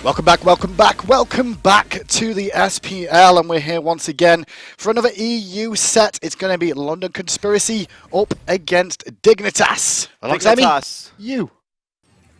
Welcome back to the SPL, and we're here once again for another EU set. It's going to be London Conspiracy up against Dignitas. Alongside Dignitas. me, you.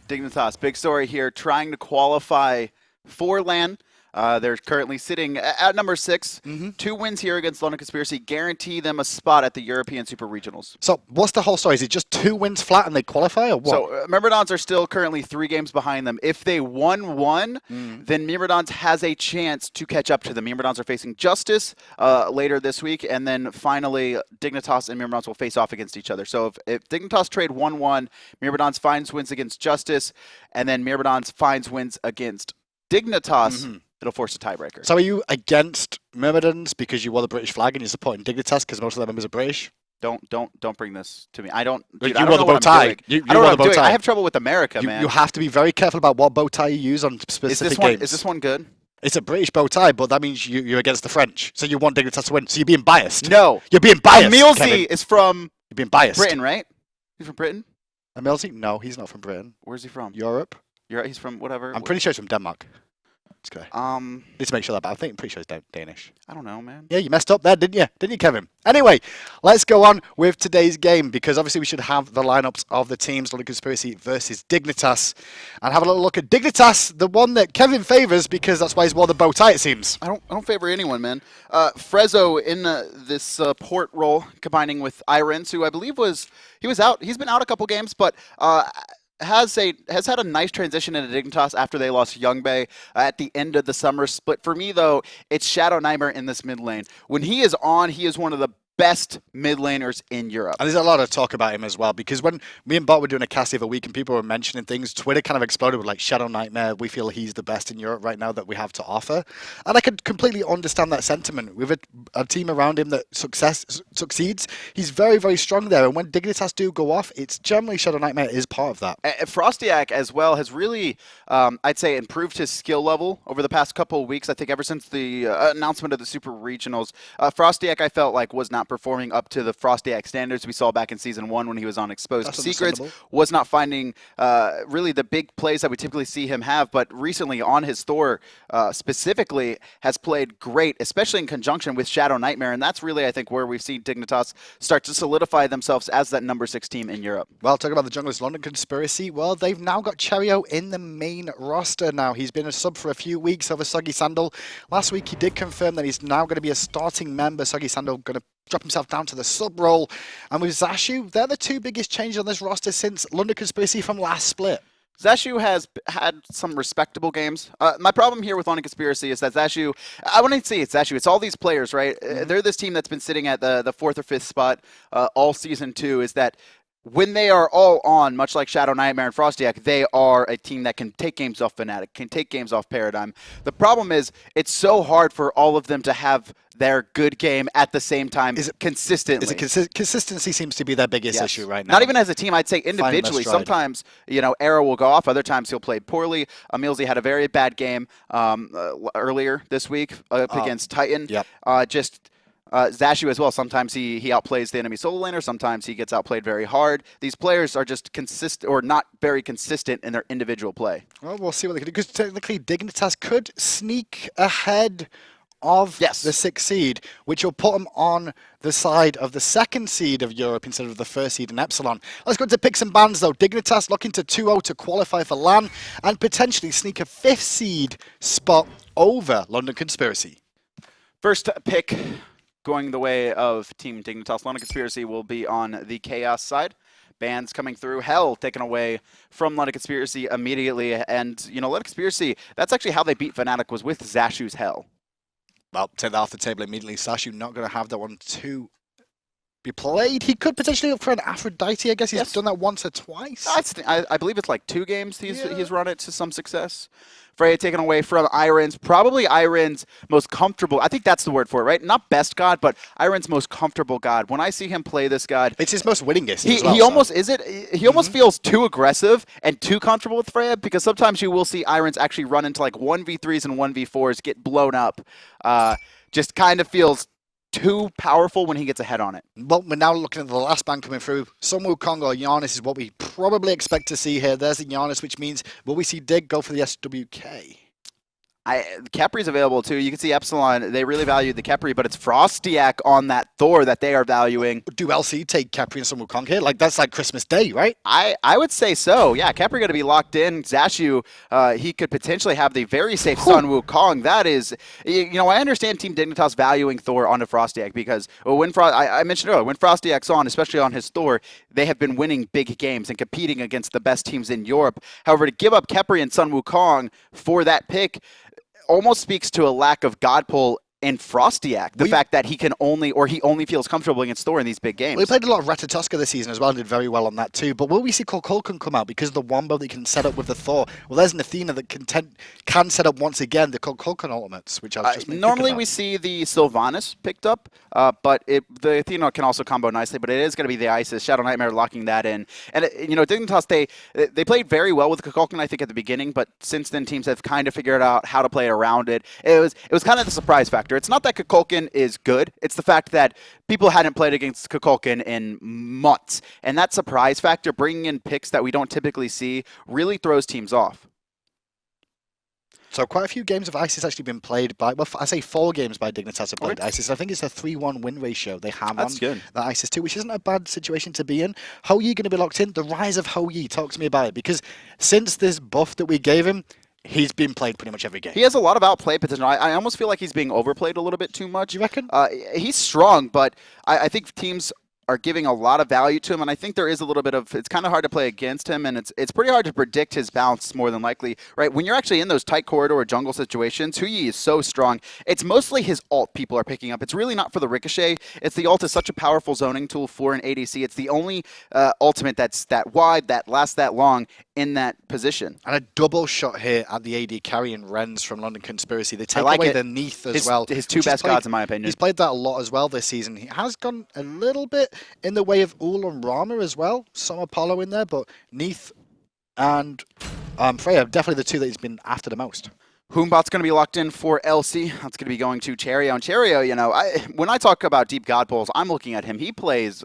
Dignitas, big story here, trying to qualify for LAN. They're currently sitting at number 6. 2 wins here against London Conspiracy guarantee them a spot at the European Super Regionals. So what's the whole story? Is it just 2 wins flat and they qualify, or what? So Myrmidons are still currently 3 games behind them. If they won 1, then Myrmidons has a chance to catch up to them. Myrmidons are facing Justice later this week, and then finally Dignitas and Myrmidons will face off against each other. So if Dignitas trade 1-1, Myrmidons finds wins against Justice, and then Myrmidons finds wins against Dignitas. It'll force a tiebreaker. So are you against Myrmidons because you wore the British flag and you're supporting Dignitas because most of their members are British? Don't bring this to me. I don't. Dude, I you don't wore know the bow what I'm tie. doing. You I don't know wore what the I'm bow doing. tie. I have trouble with America, man. You have to be very careful about what bow tie you use on specific games. Is this one good? It's a British bow tie, but that means you're against the French. So you want Dignitas to win. So you're being biased. No. You're being biased. EmilZy is from You're being biased. Britain, right? He's from Britain? EmilZy? No, he's not from Britain. Where's he from? Europe. He's from whatever. I'm pretty sure he's from Denmark. Okay. Need to make sure that, but I think I'm pretty sure he's Danish. I don't know, man. Yeah, you messed up there, didn't you? Didn't you, Kevin? Anyway, let's go on with today's game, because obviously we should have the lineups of the teams, London Conspiracy versus Dignitas, and have a little look at Dignitas, the one that Kevin favours, because that's why he's worn the bow tie, it seems. I don't favor anyone, man. FrezzOO in this port role, combining with iRens, who I believe he was out. He's been out a couple games, but has had a nice transition into Dignitas after they lost Youngbay at the end of the summer split. For me, though, it's ShadowNightmare in this mid lane. When he is on, he is one of the best mid laners in Europe. And there's a lot of talk about him as well, because when me and Bot were doing a cast the other week and people were mentioning things, Twitter kind of exploded with like ShadowNightmare. We feel he's the best in Europe right now that we have to offer. And I could completely understand that sentiment. With a team around him that succeeds, he's very, very strong there. And when Dignitas do go off, it's generally ShadowNightmare is part of that. FrostiaK as well has really, I'd say, improved his skill level over the past couple of weeks. I think ever since the announcement of the Super Regionals, FrostiaK I felt like was not performing up to the FrostiaK standards we saw back in Season 1 when he was on Exposed Secrets. Was not finding really the big plays that we typically see him have, but recently on his Thor specifically has played great, especially in conjunction with ShadowNightmare, and that's really, I think, where we've seen Dignitas start to solidify themselves as that number 6 team in Europe. Well, talking about the junglers, London Conspiracy, well, they've now got Cherryo in the main roster now. He's been a sub for a few weeks over Soggy Sandal. Last week he did confirm that he's now going to be a starting member. Soggy Sandal going to drop himself down to the sub role. And with Zashu, they're the 2 biggest changes on this roster since London Conspiracy from last split. Zashu has had some respectable games. My problem here with London Conspiracy is that Zashu, I wouldn't say it's Zashu, it's all these players, right? They're this team that's been sitting at the 4th or 5th spot all Season 2, is that when they are all on, much like ShadowNightmare and FrostiaK, they are a team that can take games off Fnatic, can take games off Paradigm. The problem is it's so hard for all of them to have their good game at the same time consistently. Consistency seems to be their biggest issue right now. Not even as a team, I'd say individually. Sometimes, aero will go off. Other times he'll play poorly. EmilZy had a very bad game earlier this week against Titan. Yep. Zashu as well. Sometimes he outplays the enemy solo laner. Sometimes he gets outplayed very hard. These players are just consistent or not very consistent in their individual play. Well, we'll see what they can do, because technically Dignitas could sneak ahead of the 6th seed, which will put them on the side of the 2nd seed of Europe instead of the 1st seed in Epsilon. Let's go to picks and bans, though. Dignitas looking to 2-0 to qualify for LAN and potentially sneak a 5th seed spot over London Conspiracy. First pick going the way of Team Dignitas. London Conspiracy will be on the Chaos side. Bans coming through. Hell taken away from London Conspiracy immediately. And, London Conspiracy, that's actually how they beat Fnatic, was with Zashu's Hell. Well, take that off the table immediately. Zashu not going to have that one to be played. He could potentially look for an Aphrodite, I guess. He's done that once or twice. I believe it's like 2 games he's run it to some success. Freya taken away from iRens. Probably iRens' most comfortable. I think that's the word for it, right? Not best god, but iRens' most comfortable god. When I see him play this god, it's his most winningest. He almost feels too aggressive and too comfortable with Freya, because sometimes you will see iRens actually run into like 1v3s and 1v4s, get blown up. Just kind of feels too powerful when he gets ahead on it. Well, we're now looking at the last ban coming through. Some Wukong or Giannis is what we probably expect to see here. There's the Giannis, which means will we see Dig go for the SWK? Khepri's available too. You can see Epsilon, they really valued the Khepri, but it's FrostiaK on that Thor that they are valuing. Do LC take Khepri and some Wukong here? Like, that's like Christmas Day, right? I would say so. Yeah, Khepri going to be locked in. Zashu, he could potentially have the very safe Sun Wukong. That is, you know, I understand Team Dignitas valuing Thor onto FrostiaK because when I mentioned earlier, when FrostiaK's on, especially on his Thor, they have been winning big games and competing against the best teams in Europe. However, to give up Khepri and Sun Wukong for that pick almost speaks to a lack of God pull in FrostiaK. The fact that he only feels comfortable against Thor in these big games. We played a lot of Ratatoska this season as well and did very well on that too. But will we see Kukulkan come out because of the wombo that you can set up with the Thor? Well, there's an Athena that can set up once again the Kukulkan ultimates, which I was just normally we see the Sylvanas picked up, but the Athena can also combo nicely. But it is going to be the Isis ShadowNightmare locking that in. And you know, Dignitas they played very well with Kukulkan I think at the beginning, but since then teams have kind of figured out how to play around it. It was kind of the surprise factor. It's not that Kukulkan is good. It's the fact that people hadn't played against Kukulkan in months. And that surprise factor, bringing in picks that we don't typically see, really throws teams off. So quite a few games of Isis actually been played by, well, I say 4 games by Dignitas have played Isis. I think it's a 3-1 win ratio they have on the Isis too, which isn't a bad situation to be in. Hou Yi going to be locked in. The rise of Hou Yi, talk to me about it. Because since this buff that we gave him, he's been played pretty much every game. He has a lot of outplay potential. I almost feel like he's being overplayed a little bit too much. Do you reckon? He's strong, but I think teams are giving a lot of value to him, and I think there is a little bit of, it's kind of hard to play against him, and it's pretty hard to predict his bounce more than likely, right? When you're actually in those tight corridor or jungle situations, Hou Yi is so strong. It's mostly his ult people are picking up. It's really not for the ricochet. It's the ult is such a powerful zoning tool for an ADC. It's the only ultimate that's that wide, that lasts that long in that position. And a double shot here at the AD carry and Rens from London Conspiracy. They take away the Neath as well. His two best gods, in my opinion. He's played that a lot as well this season. He has gone a little bit in the way of Ul and Rama as well. Some Apollo in there, but Neath and Freya, definitely the two that he's been after the most. Hoombot's going to be locked in for LC. That's going to be going to Cherryo. And Cherryo, you know, when I talk about deep god pulls, I'm looking at him. He plays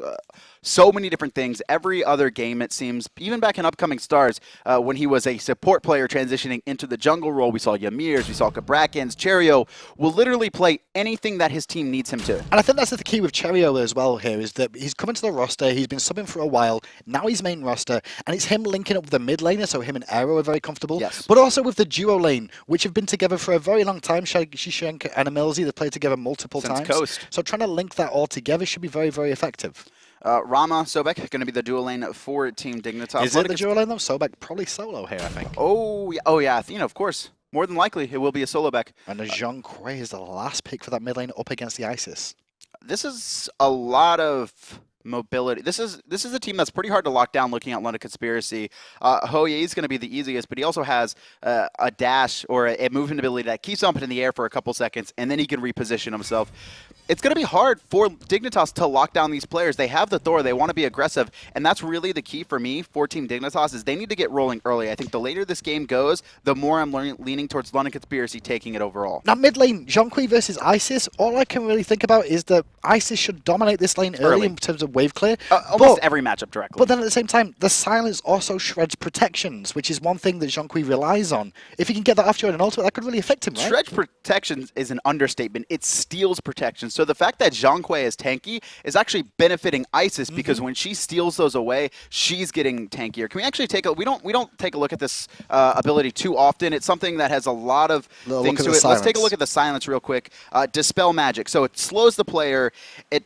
so many different things. Every other game, it seems, even back in Upcoming Stars, when he was a support player transitioning into the jungle role, we saw Ymir's, we saw Kabrakins. Cherryo will literally play anything that his team needs him to. And I think that's the key with Cherryo as well here, is that he's coming to the roster, he's been subbing for a while, now he's main roster, and it's him linking up with the mid laner, so him and Aero are very comfortable. Yes. But also with the duo lane, which have been together for a very long time. Shaggyshenk and EmilZy, they've played together multiple times. Coast. So trying to link that all together should be very, very effective. Rama, Sobek, going to be the dual lane for Team Dignitas. Is it the dual lane though? Sobek probably solo here, I think. Oh yeah, Athena, of course. More than likely, it will be a solo back. And the Zhong is the last pick for that mid lane up against the Isis. This is a lot of mobility. This is a team that's pretty hard to lock down looking at London Conspiracy. Hou Yi is going to be the easiest, but he also has a dash or a movement ability that keeps up in the air for a couple seconds, and then he can reposition himself. It's going to be hard for Dignitas to lock down these players. They have the Thor. They want to be aggressive, and that's really the key for me for Team Dignitas is they need to get rolling early. I think the later this game goes, the more I'm leaning towards London Conspiracy taking it overall. Now, mid lane, Zhong versus Isis, all I can really think about is that Isis should dominate this lane early in terms of wave clear. Almost every matchup directly. But then at the same time, the silence also shreds protections, which is one thing that Zhong relies on. If he can get that off during an ultimate, that could really affect him, right? Shred protections is an understatement. It steals protection. So the fact that Zhong is tanky is actually benefiting Isis because when she steals those away, she's getting tankier. Can we actually take a we don't take a look at this ability too often. It's something that has a lot of things to it. Let's take a look at the silence real quick. Dispel magic. So it slows the player. It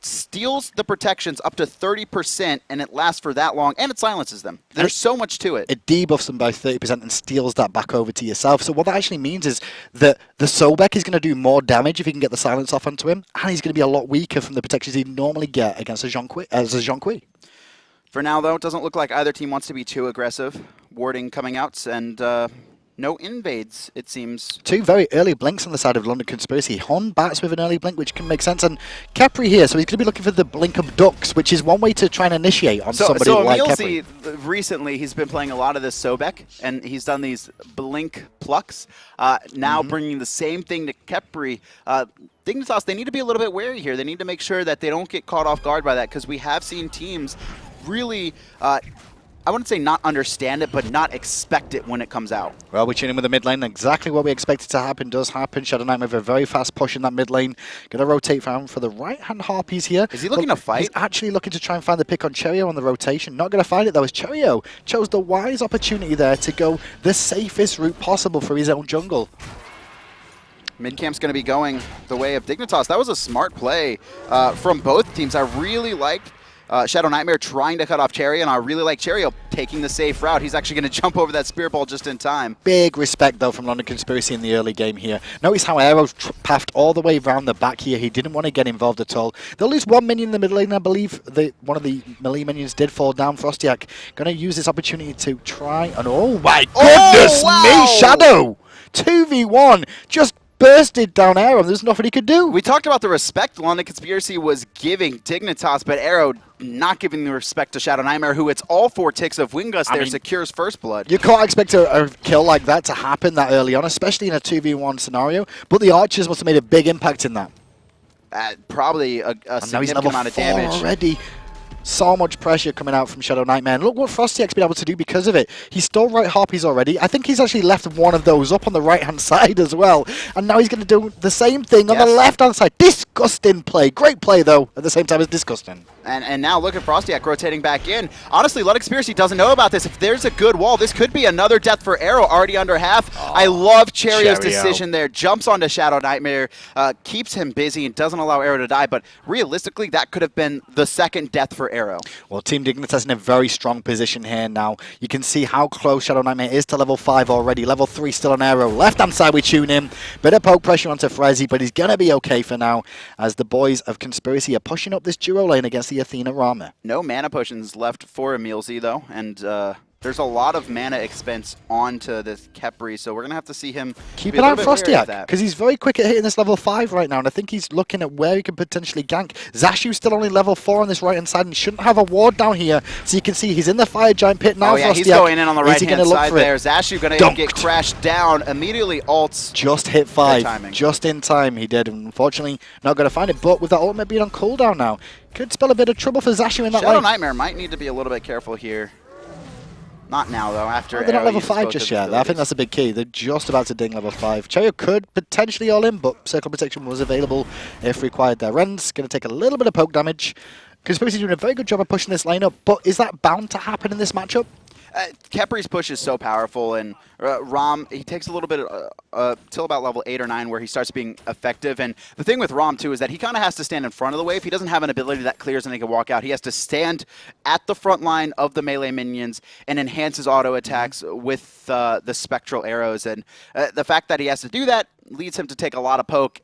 steals the protections up to 30%, and it lasts for that long, and it silences them. There's so much to it. It debuffs them by 30% and steals that back over to yourself. So what that actually means is that the Sobek is going to do more damage if he can get the silence off onto him, and he's going to be a lot weaker from the protections he'd normally get against a Zhong. For now, though, it doesn't look like either team wants to be too aggressive. Warding coming out, and no invades, it seems. 2 very early blinks on the side of London Conspiracy. Batz with an early blink, which can make sense. And Khepri here, so he's going to be looking for the blink of ducks, which is one way to try and initiate on somebody like Khepri. So recently, he's been playing a lot of this Sobek, and he's done these blink plucks. Now bringing the same thing to Khepri. Dignitas, they need to be a little bit wary here. They need to make sure that they don't get caught off guard by that, because we have seen teams really I wouldn't say not understand it, but not expect it when it comes out. Well, we're tuning with the mid lane. Exactly what we expected to happen does happen. ShadowNightmare with a very fast push in that mid lane. Going to rotate around for the right-hand Harpies here. Is he looking to fight? He's actually looking to try and find the pick on Cherryo on the rotation. Not going to find it, though, as Cherryo chose the wise opportunity there to go the safest route possible for his own jungle. Mid-camp's going to be going the way of Dignitas. That was a smart play from both teams. I really liked ShadowNightmare trying to cut off Cherryo, and I really like Cherryo taking the safe route. He's actually going to jump over that spear ball just in time. Big respect, though, from London Conspiracy in the early game here. Notice how Aero pathed all the way around the back here. He didn't want to get involved at all. They'll lose one minion in the middle lane, I believe. One of the melee minions did fall down. FrostiaK going to use this opportunity to try and... Oh, my goodness me, Shadow! 2v1, just bursted down Aero. There's nothing he could do. We talked about the respect London Conspiracy was giving Dignitas, but Aero not giving the respect to ShadowNightmare, who it's all 4 ticks of Wingus there, secures first blood. You can't expect a kill like that to happen that early on, especially in a 2v1 scenario, but the Archers must have made a big impact in that. Probably a significant amount of damage. Already. So much pressure coming out from ShadowNightmare. And look what FrostiaK's been able to do because of it. He stole right Harpies already. I think he's actually left one of those up on the right-hand side as well. And now he's going to do the same thing on the left-hand side. Disgusting play. Great play, though. At the same time, it's disgusting. And now look at FrostiaK rotating back in. Honestly, London Conspiracy doesn't know about this. If there's a good wall, this could be another death for Aero, already under half. I love Cherryo's decision there. Jumps onto ShadowNightmare, keeps him busy, and doesn't allow Aero to die. But realistically, that could have been the second death for Aero. Well, Team Dignitas in a very strong position here now. You can see how close ShadowNightmare is to level 5 already. Level 3 still on Aero. Left-hand side we tune in. Bit of poke pressure onto FrezzOO, but he's going to be okay for now as the boys of Conspiracy are pushing up this duo lane against the Athena Rama. No mana potions left for EmilZy, though, and there's a lot of mana expense onto this Khepri, so we're going to have to see him keep an eye on FrostiaK, because he's very quick at hitting this level 5 right now, and I think he's looking at where he can potentially gank. Zashu's still only level 4 on this right-hand side, and shouldn't have a ward down here, so you can see he's in the fire giant pit now. Oh yeah, he's going in on the right-hand side there. Zashu going to get crashed down, immediately ults. Just hit 5, just in time he did. Unfortunately, not going to find it, but with that ultimate being on cooldown now, could spell a bit of trouble for Zashu in that lane. ShadowNightmare might need to be a little bit careful here. Not now, though. After they're not level 5 just yet. I think that's a big key. They're just about to ding level 5. Cherryo could potentially all in, but Circle Protection was available if required there. Ren's going to take a little bit of poke damage. Conspiracy doing a very good job of pushing this lane up, but is that bound to happen in this matchup? Khepri's push is so powerful, and Ram, he takes a little bit till about level 8 or 9 where he starts being effective. And the thing with Ram, too, is that he kind of has to stand in front of the wave. He doesn't have an ability that clears and he can walk out. He has to stand at the front line of the melee minions and enhance his auto attacks with the spectral arrows. And the fact that he has to do that leads him to take a lot of poke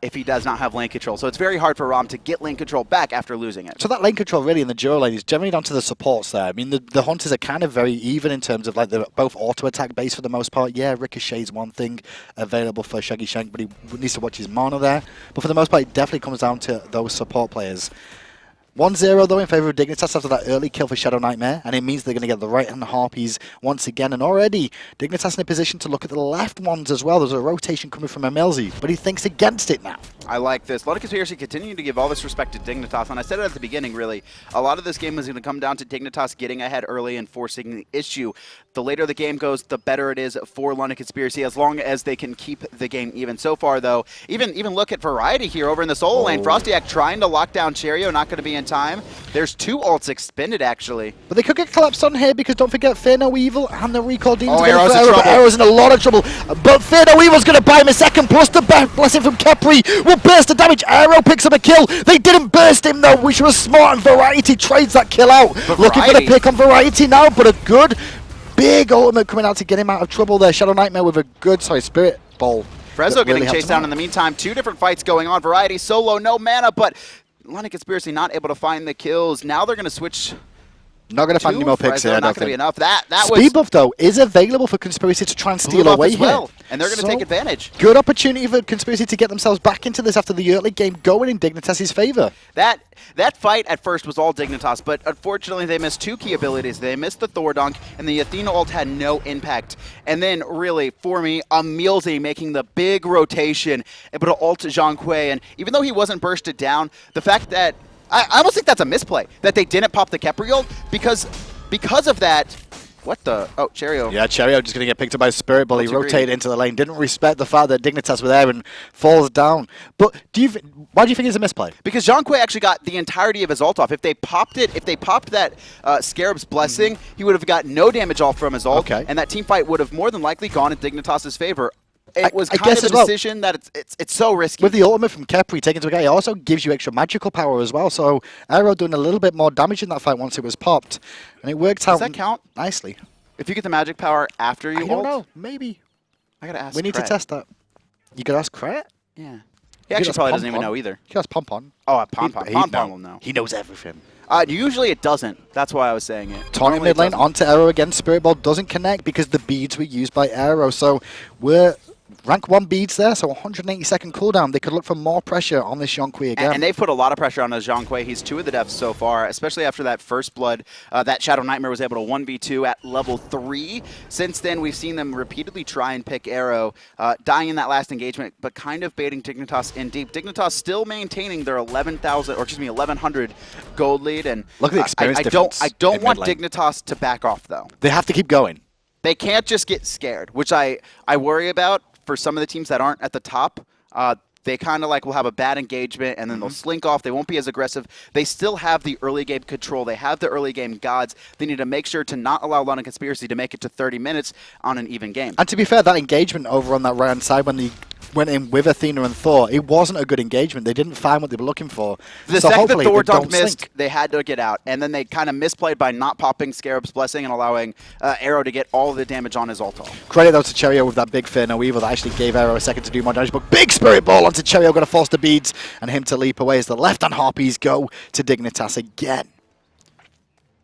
if he does not have lane control. So it's very hard for Ram to get lane control back after losing it. So that lane control really in the duo lane is generally down to the supports there. I mean, the Hunters are kind of very even in terms of like they're both auto-attack based for the most part. Yeah, Ricochet's one thing available for Shaggyshenk, but he needs to watch his mana there. But for the most part, it definitely comes down to those support players. 1-0 though in favor of Dignitas after that early kill for ShadowNightmare, and it means they're going to get the right-hand Harpies once again. And already, Dignitas in a position to look at the left ones as well. There's a rotation coming from EmilZy, but he thinks against it now. I like this. London Conspiracy continuing to give all this respect to Dignitas, and I said it at the beginning, really. A lot of this game is going to come down to Dignitas getting ahead early and forcing the issue. The later the game goes, the better it is for London Conspiracy, as long as they can keep the game even. So far, though, even look at Variety here over in the solo lane. FrostiaK trying to lock down Cherryo, not going to be in time. There's 2 ults expended, actually. But they could get collapsed on here because don't forget Fear No Evil and the Recall Demons. Aero's in trouble. Aero's in a lot of trouble. But Fear No Evil's going to buy him a second, plus the blessing from Khepri will burst the damage. Aero picks up a kill. They didn't burst him, though, which was smart, and Variety trades that kill out. But looking for the pick on Variety now, but a good big ultimate coming out to get him out of trouble there. ShadowNightmare with a good, Spirit Ball. FrezzOO getting chased down in the meantime. 2 different fights going on. Variety solo, no mana, but London Conspiracy not able to find the kills. Now they're going to switch. Not going to find any more picks here. Not going to be enough. That Speed buff, though, is available for Conspiracy to try and steal away here. And they're going to take advantage. Good opportunity for Conspiracy to get themselves back into this after the early game going in Dignitas' favor. That fight at first was all Dignitas, but unfortunately they missed 2 key abilities. They missed the Thor dunk, and the Athena ult had no impact. And then, really, for me, EmilZy making the big rotation, able to ult Zhong, and even though he wasn't bursted down, the fact that I almost think that's a misplay, that they didn't pop the Khepri ult, because because of that, what the? Oh, Cherryo. Yeah, Cherryo just going to get picked up by a Spirit Ball. He Disagree. rotated into the lane, didn't respect the fact that Dignitas were there and falls down. But why do you think it's a misplay? Because Zhong actually got the entirety of his ult off. If they popped that Scarab's Blessing, he would have got no damage off from his ult, and that team fight would have more than likely gone in Dignitas' favor. It was kind of a decision that it's so risky. With the ultimate from Khepri taken into account, it also gives you extra magical power as well. So Aero doing a little bit more damage in that fight once it was popped. And it worked out Does that count? Nicely. If you get the magic power after you ult? I don't know. Maybe. I gotta ask We need to test that. You could ask Kret? Yeah. He actually probably doesn't even know either. You could ask Pompon. Oh, Pompon. Pompon will know. He knows everything. Usually it doesn't. That's why I was saying it. Taunting mid lane onto Aero again. Spirit Ball doesn't connect because the beads were used by Aero. So we're rank 1 beads there, so 180-second cooldown. They could look for more pressure on this Zhong again. And they've put a lot of pressure on this Zhong. He's 2 of the deaths so far, especially after that first blood. That ShadowNightmare was able to 1v2 at level 3. Since then, we've seen them repeatedly try and pick Aero, dying in that last engagement, but kind of baiting Dignitas in deep. Dignitas still maintaining their 1100 gold lead. And look at the experience difference. I don't want Dignitas to back off, though. They have to keep going. They can't just get scared, which I worry about. For some of the teams that aren't at the top, they kind of like will have a bad engagement and then they'll slink off. They won't be as aggressive. They still have the early game control. They have the early game gods. They need to make sure to not allow London Conspiracy to make it to 30 minutes on an even game. And to be fair, that engagement over on that right-hand side when they went in with Athena and Thor, it wasn't a good engagement. They didn't find what they were looking for. The second that Thor dunk missed, they had to get out. And then they kind of misplayed by not popping Scarab's Blessing and allowing Aero to get all the damage on his ult. Credit though to Cherryo with that big Fear No Evil that actually gave Aero a second to do more damage. But big Spirit Ball onto Cherryo, going to force the beads and him to leap away as the left-hand Harpies go to Dignitas again.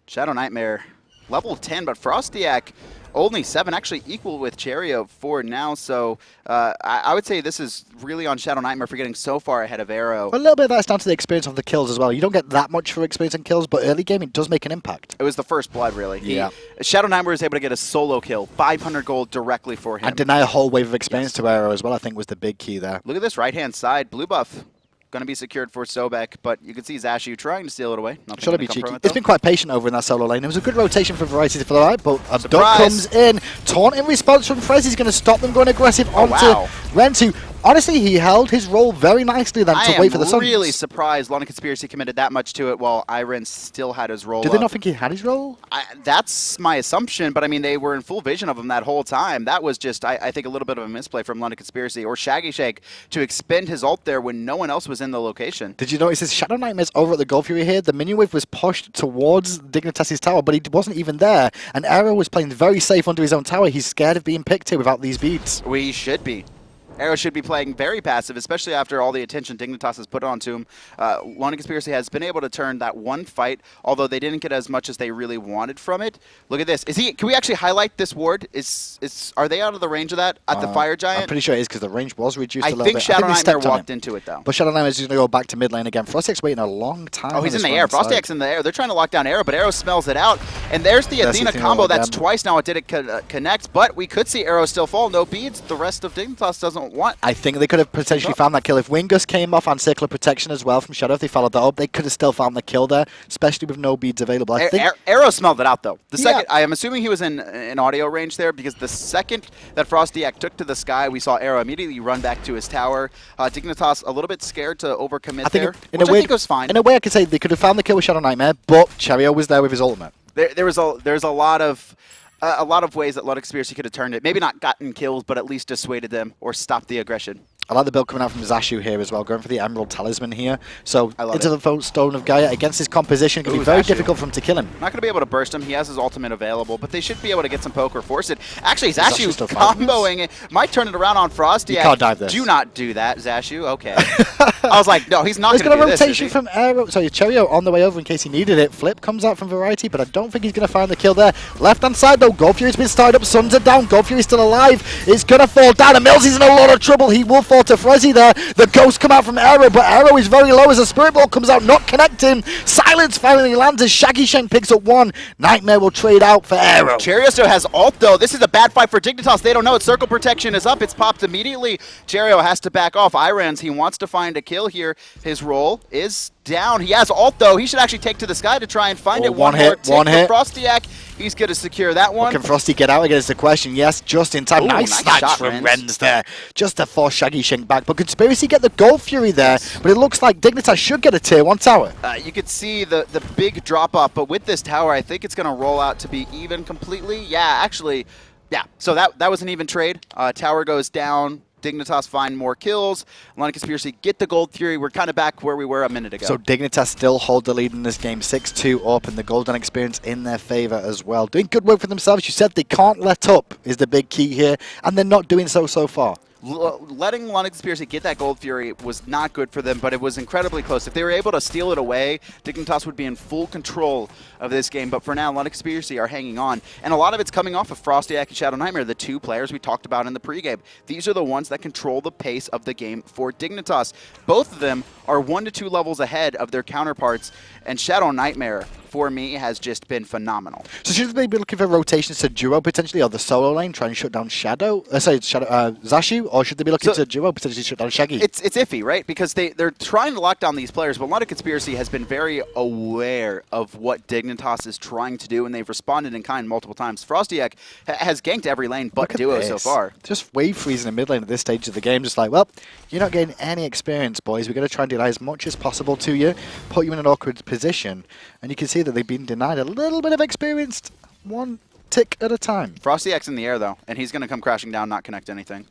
ShadowNightmare, level 10, but FrostiaK only 7, actually equal with Cherryo for now. So I would say this is really on ShadowNightmare for getting so far ahead of Aero. A little bit of that's down to the experience of the kills as well. You don't get that much for experience in kills, but early game it does make an impact. It was the first blood, really. Yeah. ShadowNightmare was able to get a solo kill, 500 gold directly for him. And deny a whole wave of experience to Aero as well, I think was the big key there. Look at this right-hand side. Blue buff going to be secured for Sobek, but you can see Zashu trying to steal it away. Should it be cheeky? It's been quite patient over in that solo lane. It was a good rotation for Variety for the right, but a duck comes in. Taunt in response from Frez is going to stop them going aggressive onto Rens, who honestly, he held his role very nicely then to wait for the Suns. I am really surprised London Conspiracy committed that much to it while iRens still had his role. Did they not think he had his role? That's my assumption, but I mean, they were in full vision of him that whole time. That was just, I think, a little bit of a misplay from London Conspiracy or Shaggyshenk to expend his ult there when no one else was in the location. Did you notice his ShadowNightmare's over at the Gold Fury here? The minion wave was pushed towards Dignitas' tower, but he wasn't even there. And Aero was playing very safe under his own tower. He's scared of being picked here without these beads. We should be. Aero should be playing very passive, especially after all the attention Dignitas has put onto him. London Conspiracy has been able to turn that one fight, although they didn't get as much as they really wanted from it. Look at this. Can we actually highlight this ward? Are they out of the range of that at the Fire Giant? I'm pretty sure it is because the range was reduced a little bit. I think ShadowNightmare walked into it, though. But ShadowNightmare is going to go back to mid lane again. FrostiaK's waiting a long time. Oh, he's in the air. FrostiaK's in the air. They're trying to lock down Aero, but Aero smells it out. And there's the Athena combo. That's twice now it didn't connect, but we could see Aero still fall. No beads. The rest of Dignitas doesn't want. I think they could have potentially found that kill. If Wingus came off and Circular Protection as well from Shadow, if they followed that up, they could have still found the kill there, especially with no beads available. I think Aero smelled it out, though. The second, I am assuming he was in audio range there, because the second that FrostiaK took to the sky, we saw Aero immediately run back to his tower. Dignitas a little bit scared to overcommit there, which I think was fine. In a way, I could say they could have found the kill with ShadowNightmare, but Cherryo was there with his ultimate. There's a lot of ways that London Conspiracy could have turned it. Maybe not gotten kills, but at least dissuaded them or stopped the aggression. I like the build coming out from Zashu here as well, going for the Emerald Talisman here. So into the Stone of Gaia against his composition, it can be very difficult for him to kill him. Not going to be able to burst him. He has his ultimate available, but they should be able to get some poke or force it. Actually, Zashu comboing it. Might turn it around on FrostiaK. You can't dive this. Do not do that, Zashu. Okay. I was like, no, he's not going to do this. There's going to rotation from Aero. Sorry, Cherryo on the way over in case he needed it. Flip comes out from Variety, but I don't think he's going to find the kill there. Left-hand side, though, Gold Fury's been started up. Suns are down. Gold Fury's still alive. It's going to fall down. EmilZy's in a lot of trouble. He will fall to Frezzy there. The ghost come out from Aero, but Aero is very low as a Spirit Ball comes out, not connecting. Silence finally lands as Shaggyshenk picks up one. Nightmare will trade out for Aero. Cherryo still has ult, though. This is a bad fight for Dignitas. They don't know it. Circle protection is up. It's popped immediately. Cherryo has to back off. iRens, he wants to find a kill here. His role is down. He has ult though. He should actually take to the sky to try and find it. One more hit, tick one hit. for FrostiaK. He's going to secure that one. Can Frosty get out again is the question. Yes, just in time. Ooh, nice nice snatch shot, from Rens. Rens there. Just to force Shaggyshenk back. But Conspiracy get the Gold Fury there. Yes. But it looks like Dignitas should get a tier 1 tower. You could see the big drop off, but with this tower, I think it's going to roll out to be even completely. Yeah, actually, yeah. So that was an even trade. Tower goes down. Dignitas find more kills. London Conspiracy get the Gold Fury. We're kind of back where we were a minute ago. So Dignitas still hold the lead in this game, 6-2 up, and the Golden Experience in their favor as well. Doing good work for themselves. You said they can't let up is the big key here, and they're not doing so far. Letting London Conspiracy get that Gold Fury was not good for them, but it was incredibly close. If they were able to steal it away, Dignitas would be in full control of this game. But for now, London Conspiracy are hanging on. And a lot of it's coming off of FrostiaK and ShadowNightmare, the two players we talked about in the pregame. These are the ones that control the pace of the game for Dignitas. Both of them are 1 to 2 levels ahead of their counterparts, and ShadowNightmare, for me, has just been phenomenal. So should they be looking for rotations to duo potentially, or the solo lane, try and shut down Zashu, or should they be looking to duo potentially shut down Shaggy? It's iffy, right? Because they're trying to lock down these players, but London Conspiracy has been very aware of what Dignitas is trying to do, and they've responded in kind multiple times. FrostiaK has ganked every lane but duo so far. Just wave freezing in mid lane at this stage of the game, just like, well, you're not getting any experience, boys. We're going to try and deny as much as possible to you, put you in an awkward position, and you can see that they've been denied a little bit of experience, one tick at a time. FrostiaK's in the air, though, and he's going to come crashing down, not connect anything.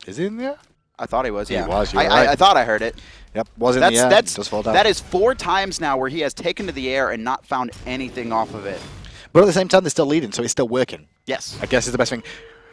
Is he in there? I thought he was, yeah. He was, I thought I heard it. Yep, was in the air, does fall down. That is 4 times now where he has taken to the air and not found anything off of it. But at the same time, they're still leading, so it's still working. Yes. I guess is the best thing.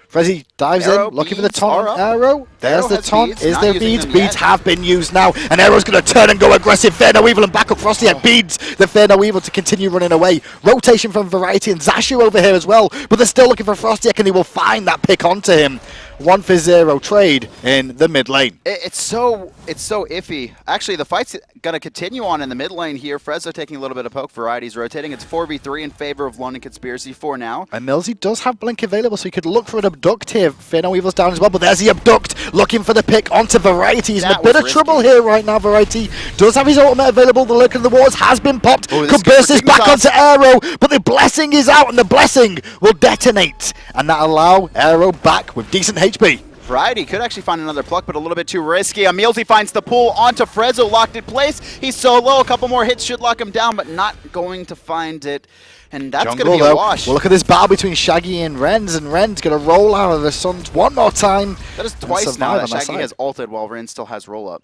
Frezzy dives Aero, in, looking for the beads taunt on Aero. There's the taunt. Beads, Is not there using beads? them Beads yet. have been used now. And Aero's going to turn and go aggressive. Fair no evil and back up FrostiaK. Beads the Fair no evil to continue running away. Rotation from Variety and Zashu over here as well. But they're still looking for FrostiaK, and they will find that pick onto him. 1-for-0 trade in the mid lane. It's so iffy. Actually, the fight's going to continue on in the mid lane here. FrezzOO taking a little bit of poke. Variety's rotating. It's 4v3 in favor of London Conspiracy for now. EmilZy does have Blink available, so he could look for an abduct here. Fair no evil's down as well, but there's the abduct looking for the pick onto Variety. He's in a bit of trouble here right now. Variety does have his ultimate available. The Lurk of the Wars has been popped. Could burst this back onto Aero, but the blessing is out, and the blessing will detonate, and that'll allow Aero back with decent HP. Variety could actually find another pluck, but a little bit too risky. EmilZy finds the pull onto FrezzOO, locked in place. He's so low, a couple more hits should lock him down, but not going to find it. And that's going to be a wash. Well, look at this battle between Shaggy and Ren's going to roll out of the Suns one more time. That is twice now that Shaggy has ulted while Ren still has roll up.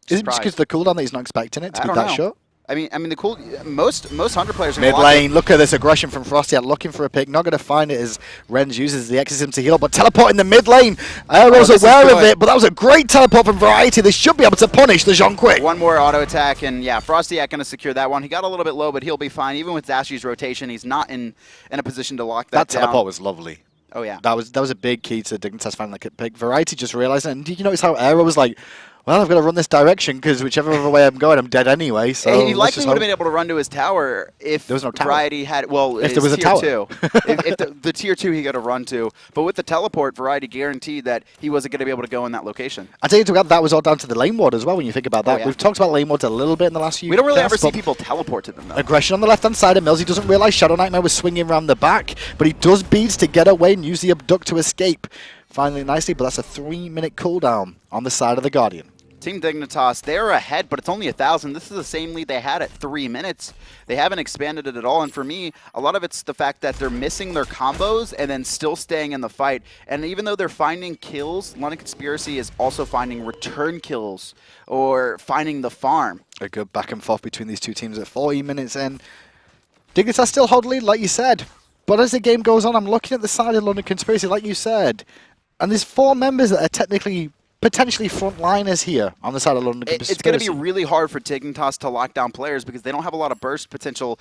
Is it just because of the cooldown that he's not expecting it to be that short? I mean, the cool. Most 100 players are mid lane. Look at this aggression from FrostiaK, looking for a pick. Not going to find it as Rens uses the exorcism to heal, but teleport in the mid lane. Aero's aware of it, but that was a great teleport from Variety. They should be able to punish the Zhong quick. One more auto attack, and yeah, FrostiaK going to secure that one. He got a little bit low, but he'll be fine. Even with Zashu's rotation, he's not in a position to lock that down. That teleport was lovely. Oh yeah, that was a big key to Dignitas finding that pick. Variety just realized it, and did you notice how Aero was like, well, I've got to run this direction because whichever other way I'm going, I'm dead anyway. So he likely would have been able to run to his tower if there was no tower. Variety had. Well, if there was a tier tower. 2. if the tier 2 he got to run to, but with the teleport, Variety guaranteed that he wasn't going to be able to go in that location. I tell you, that was all down to the lane ward as well. When you think about that, we've talked about lane wards a little bit in the last few. We don't really ever see people teleport to them though. Aggression on the left hand side. EmilZy doesn't realize ShadowNightmare was swinging around the back, but he does beads to get away and use the abduct to escape. Finally, nicely, but that's a 3-minute cooldown on the side of the Guardian. Team Dignitas, they're ahead, but it's only 1,000. This is the same lead they had at 3 minutes. They haven't expanded it at all, and for me, a lot of it's the fact that they're missing their combos and then still staying in the fight. And even though they're finding kills, London Conspiracy is also finding return kills or finding the farm. A good back and forth between these two teams at 40 minutes in. Dignitas still hold the lead, like you said. But as the game goes on, I'm looking at the side of London Conspiracy, like you said, and there's 4 members that are technically potentially frontliners here on the side of London Conspiracy. It's going to be really hard for Dignitas to lock down players because they don't have a lot of burst potential.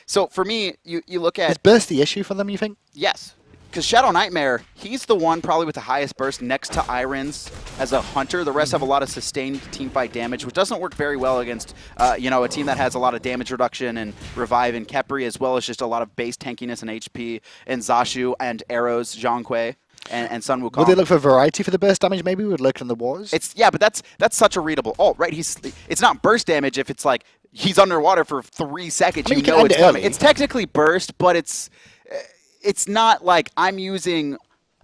So for me, you look at... Is burst the issue for them, you think? Yes. Because ShadowNightmare, he's the one probably with the highest burst next to iRens as a hunter. The rest have a lot of sustained teamfight damage, which doesn't work very well against a team that has a lot of damage reduction and revive in Khepri, as well as just a lot of base tankiness and HP and Zashu and Aero's Zhong. and Sun Wukong. Would they look for variety for the burst damage? Maybe we would look in the wars. But that's such a readable ult, right? It's not burst damage if it's like he's underwater for 3 seconds. I mean, you know it's coming. early. It's technically burst, but it's not like I'm using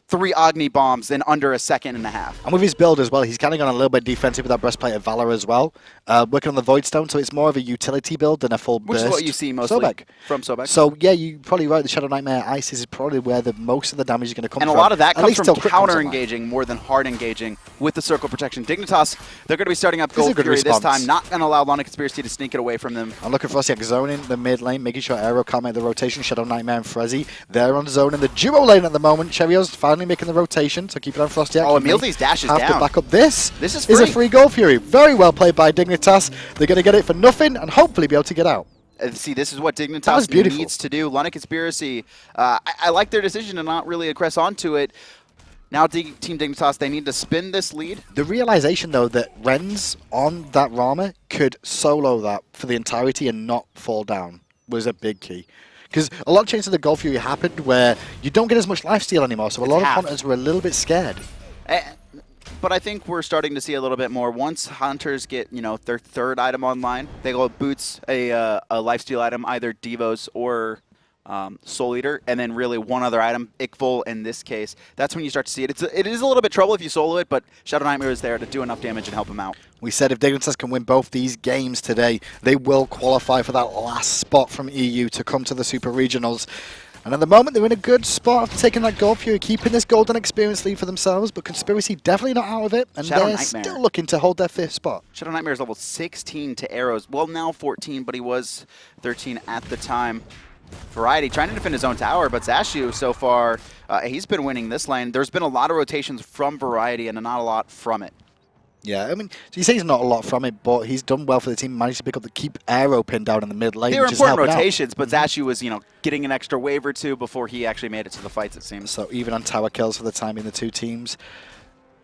3 Agni bombs in under a second and a half. And with his build as well, he's kind of gone a little bit defensive with that Breastplate of Valor as well. Working on the Void Stone, so it's more of a utility build than a full burst. Which is what you see mostly Sobek. From Sobek. So yeah, you're probably right. The ShadowNightmare Ice is probably where most of the damage is going to come from. And a lot of that comes from counter counter-engaging more than hard-engaging with the Circle Protection. Dignitas, they're going to be starting up Gold Fury this time, not going to allow Lana Conspiracy to sneak it away from them. I'm looking for FrostiaK zoning the mid lane, making sure Aero can't make the rotation. ShadowNightmare and FrezzOO, they're on zone in the duo lane at the moment. Cherryo's finally making the rotation, so keep it on FrostiaK. Oh, EmilZy's dash is have down. to back up this. This is free. A free Gold Fury. Very well played by Dignitas. They're going to get it for nothing and hopefully be able to get out. See, this is what Dignitas needs to do. Lana Conspiracy, I like their decision to not really aggress onto it. Now Team Dignitas, they need to spin this lead. The realization, though, that Rens on that Rama could solo that for the entirety and not fall down was a big key. Because a lot of changes to the Gold Fury happened where you don't get as much lifesteal anymore, so a lot of hunters were a little bit scared. But I think we're starting to see a little bit more. Once hunters get, their 3rd item online, they go boots a lifesteal item, either Devos or Soul Eater, and then really one other item, Ickful in this case. That's when you start to see it. It is a little bit trouble if you solo it, but ShadowNightmare is there to do enough damage and help him out. We said if Dignitas can win both these games today, they will qualify for that last spot from EU to come to the Super Regionals. And at the moment, they're in a good spot after taking that Gold Fury, keeping this golden experience lead for themselves, but Conspiracy definitely not out of it, and they're still looking to hold their 5th spot. ShadowNightmare is level 16 to arrows. Well, now 14, but he was 13 at the time. Variety trying to defend his own tower, but Zashu so far, he's been winning this lane. There's been a lot of rotations from Variety and not a lot from it. Yeah, I mean, so you say he's not a lot from it, but he's done well for the team. Managed to pick up the keep Aero pin down in the mid lane. They were important rotations, but Zashu was, getting an extra wave or 2 before he actually made it to the fights, it seems. So even on tower kills for the time in the 2 teams.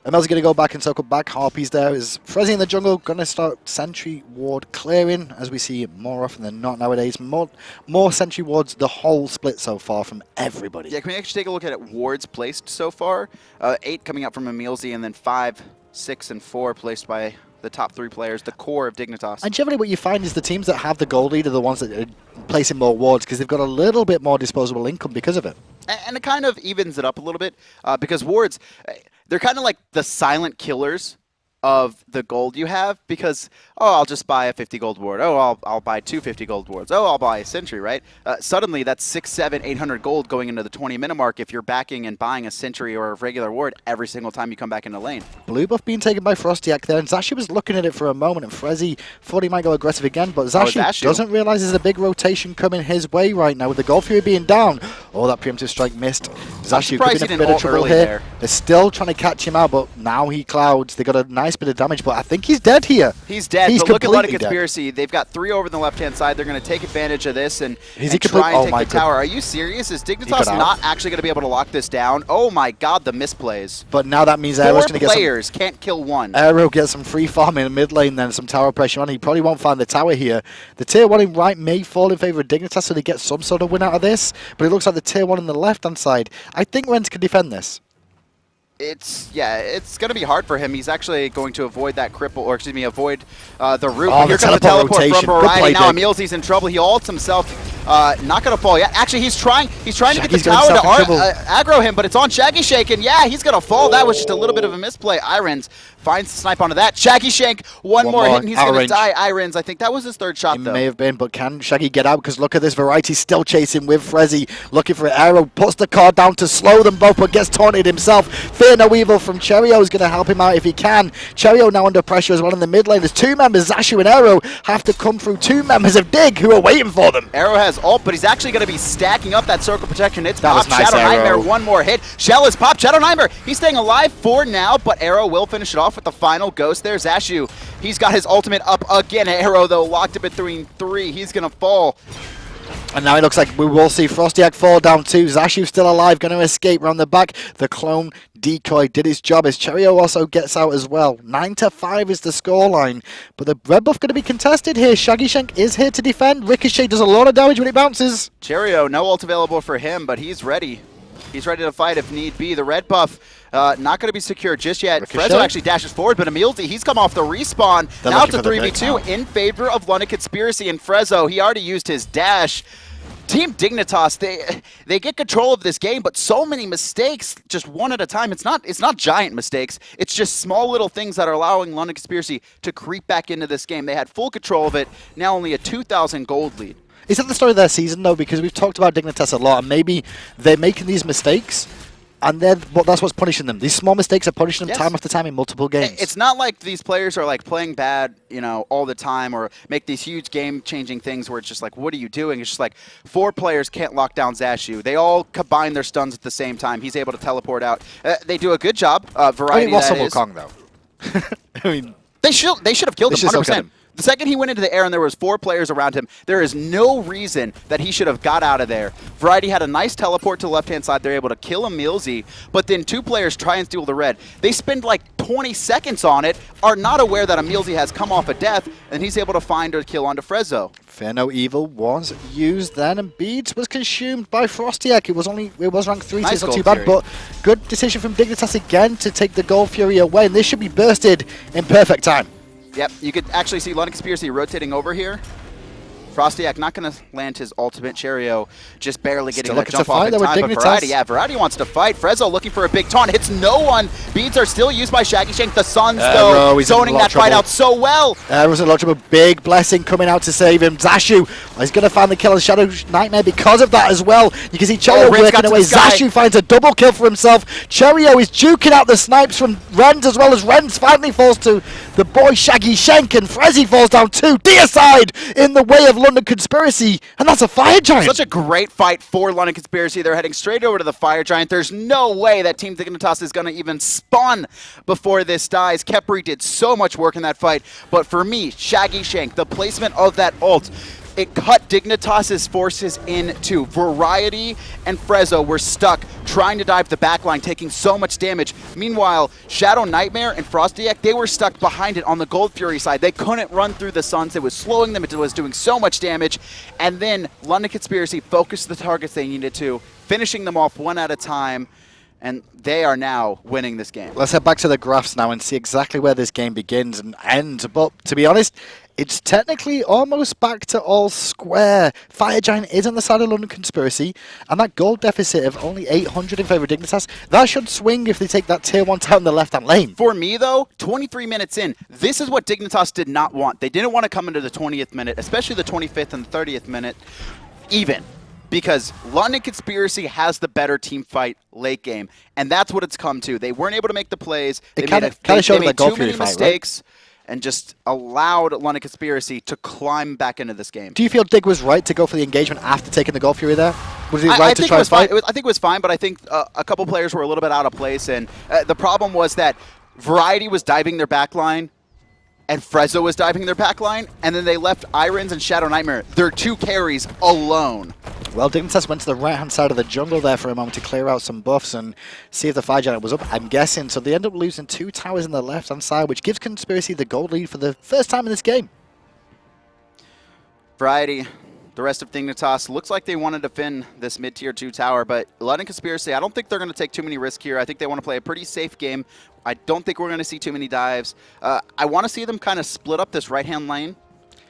EmilZy going to go back and circle back. Harpies there. Is FrezzOO in the jungle going to start sentry ward clearing, as we see more often than not nowadays. More sentry wards the whole split so far from everybody. Yeah, can we actually take a look at wards placed so far? 8 coming up from EmilZy, and then 5, 6, and 4 placed by the top 3 players, the core of Dignitas. And generally what you find is the teams that have the gold lead are the ones that are placing more wards because they've got a little bit more disposable income because of it. And it kind of evens it up a little bit because wards, they're kind of like the silent killers of the gold you have because, I'll just buy a 50 gold ward. I'll buy 2 50 gold wards. I'll buy a sentry, right? Suddenly, that's 6, 7, 800 gold going into the 20-minute mark if you're backing and buying a sentry or a regular ward every single time you come back into lane. Blue buff being taken by FrostiaK there, and Zashu was looking at it for a moment, and FrezzOO thought he might go aggressive again, but Zashu doesn't realize there's a big rotation coming his way right now with the Gold Fury being down. Oh, that preemptive strike missed. Zashu could be in a bit of trouble here. They're still trying to catch him out, but now he clouds. They got a nice bit of damage, but I think he's dead here. He's dead, but look at Lana Conspiracy. They've got 3 over on the left-hand side. They're going to take advantage of this and try and take the tower. Are you serious? Is Dignitas not actually going to be able to lock this down? Oh my god, the misplays. But now that means Aero's going to get 4 players can't kill 1. Aero gets some free farm in the mid lane, then some tower pressure on. He probably won't find the tower here. The tier 1 in right may fall in favor of Dignitas, so they get some sort of win out of this. But it looks like the tier 1 on the left-hand side. I think Rens can defend this. It's going to be hard for him. He's actually going to avoid that cripple, or excuse me, avoid the root. Oh, here comes the teleport from Variety. Now EmilZy's in trouble. He ults himself. Not going to fall yet. Actually, he's trying to get the tower to aggro him, but it's on Shaggyshenk, and yeah, he's going to fall. That was just a little bit of a misplay. iRens finds the snipe onto that. Shaggyshenk, one more hit, and he's going to die. iRens, I think that was his 3rd shot, though. It may have been, but can Shaggy get out? Because look at this, Variety still chasing with FrezzOO, looking for an arrow, puts the card down to slow them both, but gets taunted himself. Fear no evil from Cherryo is going to help him out if he can. Cherryo now under pressure as well in the mid lane. There's 2 members, Zashu and Aero, have to come through. 2 members of Dig who are waiting for them. Aero has ult, but he's actually going to be stacking up that circle protection. It's popped. Nice, ShadowNightmare, 1 more hit. Shell is popped. ShadowNightmare, he's staying alive for now, but Aero will finish it off with the final ghost there. Zashu, he's got his ultimate up again. Aero, though, locked in between 3. He's going to fall. And now it looks like we will see FrostiaK fall down too. Zashu still alive, going to escape around the back. The clone decoy did his job as Cherryo also gets out as well. 9-5 is the scoreline. But the red buff going to be contested here. Shaggyshenk is here to defend. Ricochet does a lot of damage when it bounces. Cherryo, no ult available for him, but he's ready. He's ready to fight if need be. The red buff not going to be secure just yet. Ricochet. FrezzOO actually dashes forward, but EmilZy, he's come off the respawn. They're Now it's a looking for the 3v2 in favor of London Conspiracy and FrezzOO. He already used his dash. Team Dignitas, they get control of this game, but so many mistakes just one at a time. It's not giant mistakes. It's just small little things that are allowing London Conspiracy to creep back into this game. They had full control of it. Now only a 2,000 gold lead. Is that the story of their season, though? Because we've talked about Dignitas a lot, and maybe they're making these mistakes, and that's what's punishing them. These small mistakes are punishing them time after time in multiple games. It's not like these players are like playing bad, all the time, or make these huge game-changing things where it's just like, what are you doing? It's just like 4 players can't lock down Zashu. They all combine their stuns at the same time. He's able to teleport out. They do a good job. Variety. What's Wukong, though? I mean, they should have killed him 100%. The second he went into the air and there was 4 players around him, there is no reason that he should have got out of there. Variety had a nice teleport to the left-hand side. They're able to kill EmilZy, but then 2 players try and steal the red. They spend like 20 seconds on it, are not aware that EmilZy has come off a death, and he's able to find a kill onto FrezzOO. Fear No Evil was used then, and Beads was consumed by FrostiaK. It was ranked 3, so it's not too bad, but good decision from Dignitas again to take the Gold Fury away, and this should be bursted in perfect time. Yep, you could actually see London Conspiracy rotating over here. FrostiaK not going to land his ultimate. Cherryo just barely getting that jump off in time. But Variety wants to fight. FrezzOO looking for a big taunt. Hits no one. Beads are still used by Shaggyshenk. The Suns, though, zoning that fight out so well. There was a lot of a big blessing coming out to save him. Zashu is going to find the kill on ShadowNightmare because of that as well. You can see Cherryo working away. Zashu finds a double kill for himself. Cherryo is duking out the snipes from Rens as well as Rens finally falls to the boy Shaggyshenk, and Frezzy falls down too. Deicide in the way of London Conspiracy, and that's a Fire Giant. Such a great fight for London Conspiracy. They're heading straight over to the Fire Giant. There's no way that Team Dignitas is going to even spawn before this dies. Khepri did so much work in that fight, but for me, Shaggyshenk, the placement of that ult, it cut Dignitas' forces in two. Variety and FrezzOO were stuck trying to dive the backline, taking so much damage. Meanwhile, ShadowNightmare and FrostiaK, they were stuck behind it on the Gold Fury side. They couldn't run through the Suns. It was slowing them. It was doing so much damage. And then London Conspiracy focused the targets they needed to, finishing them off one at a time. And they are now winning this game. Let's head back to the graphs now and see exactly where this game begins and ends. But to be honest, it's technically almost back to all square. Fire Giant is on the side of London Conspiracy, and that gold deficit of only 800 in favor of Dignitas, that should swing if they take that tier 1 town in the left-hand lane. For me, though, 23 minutes in, this is what Dignitas did not want. They didn't want to come into the 20th minute, especially the 25th and the 30th minute, even. Because London Conspiracy has the better team fight late game, and that's what it's come to. They weren't able to make the plays. They made too many mistakes, and just allowed London Conspiracy to climb back into this game. Do you feel Dig was right to go for the engagement after taking the Gold Fury there? Was he right to try to fight? I think it was fine, but I think a couple players were a little bit out of place, and the problem was that Variety was diving their backline, and FrezzOO was diving their backline, and then they left iRens and ShadowNightmare, their 2 carries, alone. Well, Dignitas went to the right-hand side of the jungle there for a moment to clear out some buffs and see if the Fire Giant was up, I'm guessing. So they end up losing 2 towers in the left-hand side, which gives Conspiracy the gold lead for the first time in this game. Variety, the rest of Dignitas, looks like they want to defend this mid-tier 2 tower, but London Conspiracy, I don't think they're going to take too many risks here. I think they want to play a pretty safe game. I don't think we're going to see too many dives. I want to see them kind of split up this right-hand lane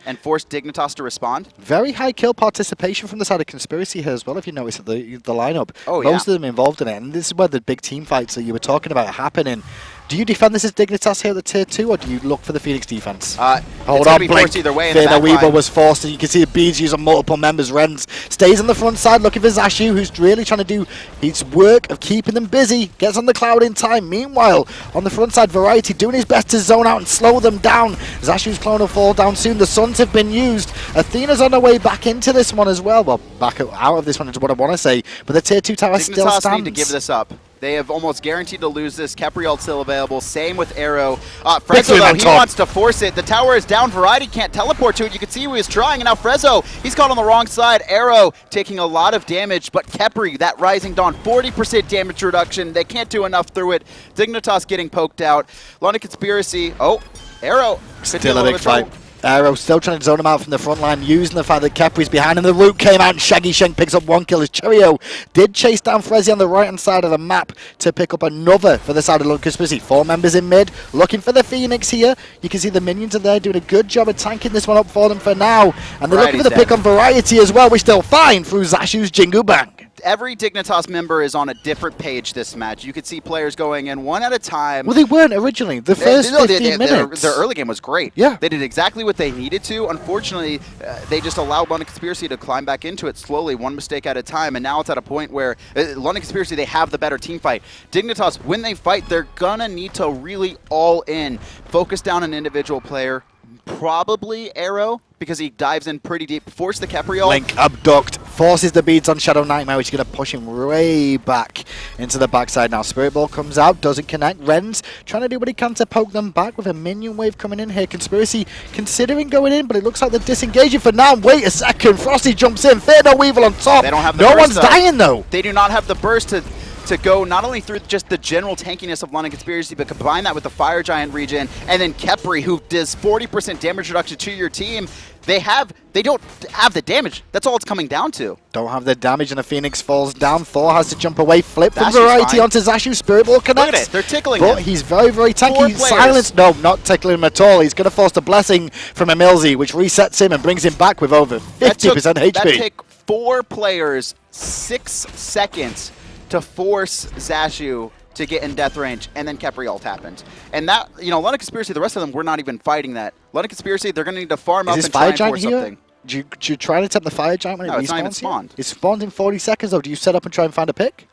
and force Dignitas to respond. Very high kill participation from the side of Conspiracy here as well, if you notice the lineup. Oh, Most of them involved in it, and this is where the big team fights that you were talking about are happening. Do you defend this as Dignitas here at the tier 2, or do you look for the Phoenix defense? Hold on, Blink. Either way Fear No Evil was forced, and you can see the Beads using multiple members. Rens stays on the front side looking for Zashu, who's really trying to do his work of keeping them busy. Gets on the cloud in time. Meanwhile, on the front side, Variety doing his best to zone out and slow them down. Zashu's clone will fall down soon. The Suns have been used. Athena's on her way back into this one as well. Well, back out of this one is what I want to say. But the tier 2 tower still stands. Dignitas need to give this up. They have almost guaranteed to lose this. Khepri ult still available. Same with aero. FrezzOO, though, he wants to force it. The tower is down. Variety can't teleport to it. You can see he was trying. And now FrezzOO, he's caught on the wrong side. Aero taking a lot of damage. But Khepri, that Rising Dawn, 40% damage reduction. They can't do enough through it. Dignitas getting poked out. London Conspiracy. Oh, aero. Still a big fight. Aero still trying to zone him out from the front line, using the fact that Khepri's behind him. The root came out and Shaggyshenk picks up 1 kill as Cherryo did chase down FrezzOO on the right-hand side of the map to pick up another for the side of Conspiracy. 4 members in mid, looking for the Phoenix here. You can see the minions are there doing a good job of tanking this one up for them for now. And they're looking for the pick on Variety as well, which they'll find through Zashu's Jingu Bang. Every Dignitas member is on a different page this match. You could see players going in one at a time. Well, they weren't originally. The first 15 minutes. Their early game was great. Yeah. They did exactly what they needed to. Unfortunately, they just allowed London Conspiracy to climb back into it slowly, one mistake at a time, and now it's at a point where London Conspiracy, they have the better team fight. Dignitas, when they fight, they're gonna need to really all in, focus down an individual player, probably Aero, because he dives in pretty deep, force the Khepri ult. Link abduct, forces the beads on ShadowNightmare, which is going to push him way back into the backside now. Spirit Ball comes out, doesn't connect. Ren's trying to do what he can to poke them back with a minion wave coming in here. Conspiracy considering going in, but it looks like they're disengaging for now. Wait a second, Frosty jumps in, Fear No Evil on top. They don't have the no burst, one's though. dying though. They do not have the burst to go not only through just the general tankiness of London Conspiracy, but combine that with the Fire Giant regen, and then Khepri, who does 40% damage reduction to your team. They don't have the damage. That's all it's coming down to. Don't have the damage, and the Phoenix falls down. Thor has to jump away, flip from Zashu's Variety fine. onto Zashu. Spirit Ball connects. Look at it, they're tickling but him. He's very, very tanky. 4 players. Silence, no, not tickling him at all. He's going to force the blessing from EmilZy, which resets him and brings him back with over 50% HP. That took 4 players 6 seconds to force Zashu to get in death range, and then Khepri ult happened. And that, London Conspiracy, the rest of them were not even fighting that. London Conspiracy, they're going to need to farm up and try and force something. Do you try to attempt the Fire Giant when it respawns? No, it's not even spawned. It spawned in 40 seconds, though. Do you set up and try and find a pick?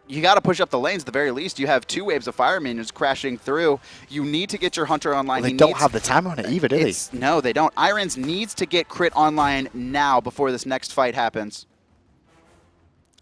You got to push up the lanes at the very least. You have 2 waves of fire minions crashing through. You need to get your Hunter online. Well, they don't have the timer on it either, do they? No, they don't. iRens needs to get crit online now before this next fight happens.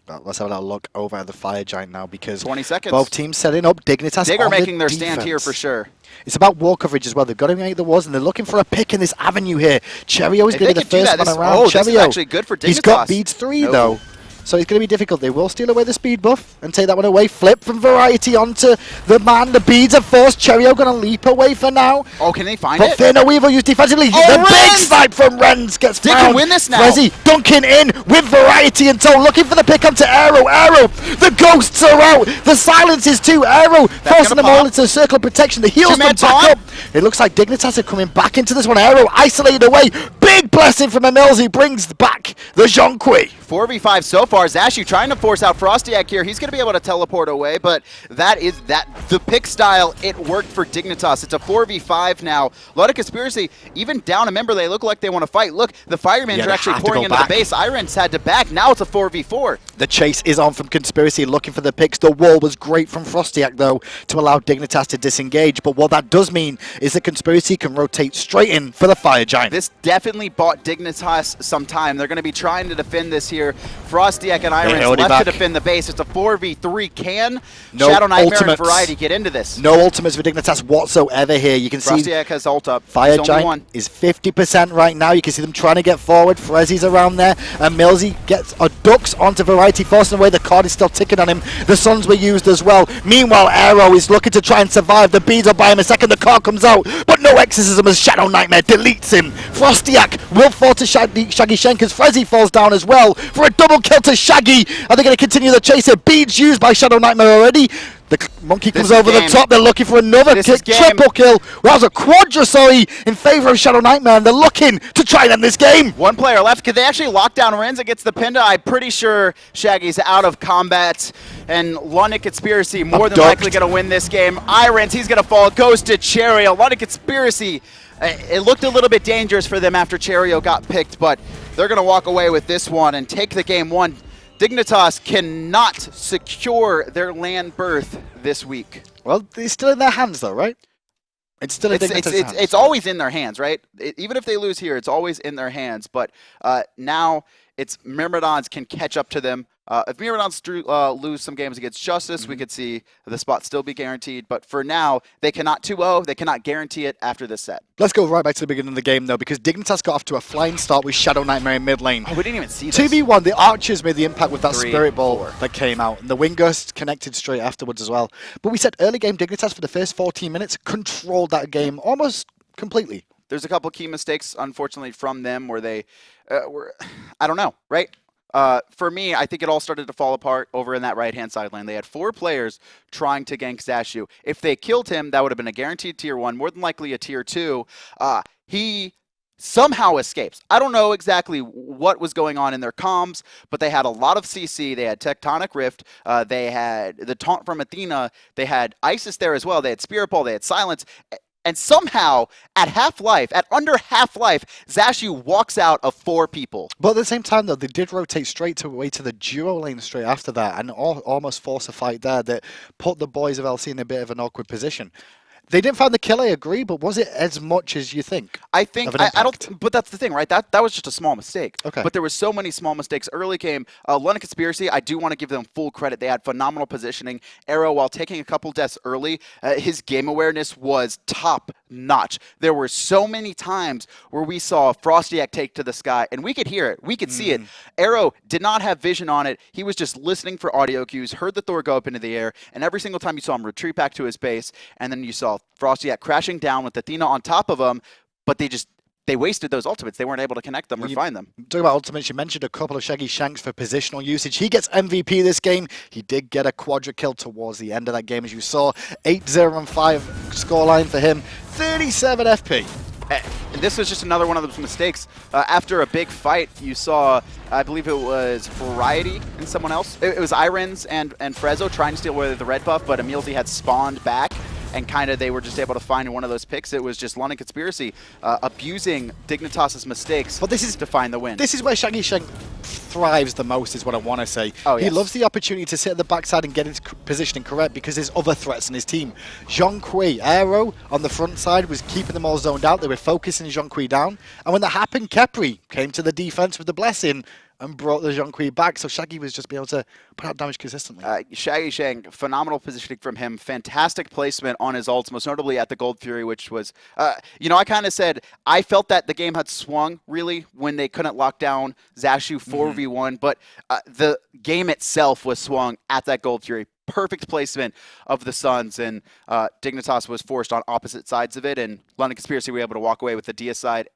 Well, let's have a look over at the Fire Giant now, because 20 seconds. Both teams setting up. Dignitas Dig are on making their defense. stand here for sure. It's about wall coverage as well. They've got to make the walls, and they're looking for a pick in this avenue here. Cherryo is going to be the first one around. Oh, this is actually good for Dignitas. He's got beads 3 though. So it's going to be difficult. They will steal away the speed buff and take that one away. Flip from Variety onto the man. The beads are forced. Cherryo going to leap away for now. Oh, can they find it? But Fear No Evil used defensively. Oh, the big snipe from Rens gets found. They can win this now. Frezzy dunking in with Variety in tow, looking for the pick onto Aero. Aero, the ghosts are out. The silence is too. Aero forcing them all into a circle of protection. The heals them back up. It looks like Dignitas are coming back into this one. Aero isolated away. Big blessing from EmilZy brings back the Zhong. 4v5 so far. Zashu trying to force out FrostiaK here. He's going to be able to teleport away, but the pick style, it worked for Dignitas. It's a 4v5 now. A lot of Conspiracy, even down a member, they look like they want to fight. Look, the firemen are actually pouring into the base. iRens had to back. Now it's a 4v4. The chase is on from Conspiracy, looking for the picks. The wall was great from FrostiaK, though, to allow Dignitas to disengage. But what that does mean is that Conspiracy can rotate straight in for the Fire Giant. This definitely bought Dignitas some time. They're going to be trying to defend this here. FrostiaK and iRens left to defend the base. It's a 4v3. Can ShadowNightmare and Variety get into this? No ultimates for Dignitas whatsoever here. You can see FrostiaK has ult up. Fire Giant is 50% right now. You can see them trying to get forward. Frezzy's around there. And EmilZy gets a ducks onto Variety, forcing away. The card is still ticking on him. The Suns were used as well. Meanwhile, Aero is looking to try and survive. The beads will buy him a second. The card comes out, but no exorcism as ShadowNightmare deletes him. FrostiaK will fall to Shaggyshenk as Frezzy falls down as well for a double kill to Shaggy. Are they going to continue the chase here? Beads used by ShadowNightmare already. The monkey comes over the top. They're looking for another triple kill. Well, that was a quadra, sorry, in favor of ShadowNightmare, and they're looking to try and end this game. 1 player left. Could they actually lock down Rens against the Pinda? I'm pretty sure Shaggy's out of combat, and London Conspiracy more than likely going to win this game. iRens, he's going to fall. Goes to Cherryo. London Conspiracy, it looked a little bit dangerous for them after Cherryo got picked, but they're going to walk away with this one and take the game 1. Dignitas cannot secure their land berth this week. Well, it's still in their hands, though, right? It's still in Dignitas' hands. It's always in their hands, right? Even if they lose here, it's always in their hands. But now it's Myrmidons can catch up to them. If Myrmidons lose some games against Justice, we could see the spot still be guaranteed. But for now, they cannot 2-0. They cannot guarantee it after this set. Let's go right back to the beginning of the game, though, because Dignitas got off to a flying start with ShadowNightmare in mid lane. Oh, we didn't even see this. 2v1, the Archers made the impact with that Spirit Ball that came out, and the Wingers connected straight afterwards as well. But we said early game Dignitas for the first 14 minutes controlled that game almost completely. there's a couple key mistakes, unfortunately, from them where they were, I don't know, right? For me, I think it all started to fall apart over in that right-hand side lane. They had 4 players trying to gank Zashu. If they killed him, that would have been a guaranteed tier 1, more than likely a tier 2. He somehow escapes. I don't know exactly what was going on in their comms, but they had a lot of CC. They had Tectonic Rift. They had the taunt from Athena. They had Isis there as well. They had Spirit Ball. They had Silence. And somehow, at half-life, at under half-life, Zashu walks out of 4 people. But at the same time, though, they did rotate straight away to the duo lane straight after that and almost force a fight there that put the boys of LC in a bit of an awkward position. They didn't find the kill, I agree, but was it as much as you think? I think, I don't, but that's the thing, right? That was just a small mistake. Okay. But there were so many small mistakes early game. London Conspiracy, I do want to give them full credit. They had phenomenal positioning. Aero, while taking a couple deaths early, his game awareness was top notch. There were so many times where we saw FrostiaK take to the sky, and we could hear it. We could see it. Aero did not have vision on it. He was just listening for audio cues, heard the Thor go up into the air, and every single time you saw him retreat back to his base, and then you saw FrostiaK crashing down with Athena on top of him, but they wasted those ultimates. They weren't able to connect them or find them. Talking about ultimates, you mentioned a couple of Shaggyshenks for positional usage. He gets MVP this game. He did get a quadra kill towards the end of that game, as you saw. 8-0 and 5 scoreline for him. 37 FP. And this was just another one of those mistakes. After a big fight, you saw, I believe it was Variety and someone else. It was iRens and FrezzOO trying to steal away the red buff, but EmilZy had spawned back. And kind of they were just able to find one of those picks. It was just London Conspiracy abusing Dignitas' mistakes to find the win. This is where Shaggyshenk thrives the most, is what I want to say. Oh, yes. He loves the opportunity to sit at the backside and get his positioning correct because there's other threats in his team. Zhong, aero on the front side was keeping them all zoned out. They were focusing Zhong down. And when that happened, Khepri came to the defense with the blessing and brought the Zhong back, so Shaggy was just be able to put out damage consistently. Shaggyshenk, phenomenal positioning from him, fantastic placement on his ults, most notably at the Gold Fury, which was, you know, I kind of said, I felt that the game had swung, really, when they couldn't lock down Zashu 4v1, but the game itself was swung at that Gold Fury. Perfect placement of the Suns, and Dignitas was forced on opposite sides of it, and London Conspiracy were able to walk away with the Dia side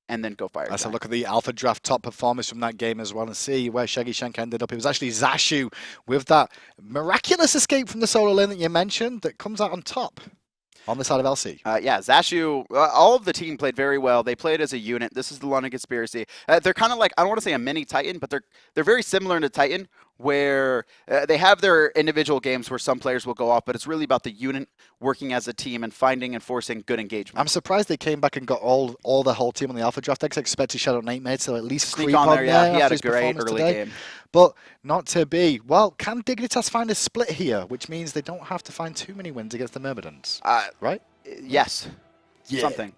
and then go fire. Let's have a look at the Alpha Draft top performers from that game as well and see where Shaggyshenk ended up. It was actually Zashu with that miraculous escape from the solo lane that you mentioned that comes out on top on the side of LC. Yeah, Zashu, all of the team played very well. They played as a unit. This is the London Conspiracy. They're kind of like, I don't want to say a mini Titan, but they're very similar to Titan, where they have their individual games where some players will go off, but it's really about the unit working as a team and finding and forcing good engagement. I'm surprised they came back and got all the whole team on the Alpha Draft. I expected ShadowNightmare to at least sneak creep on there. Yeah, he had a his great performance early today. game. But not to be. Well, can Dignitas find a split here, which means they don't have to find too many wins against the Myrmidons, right? Yes. Yeah. Something.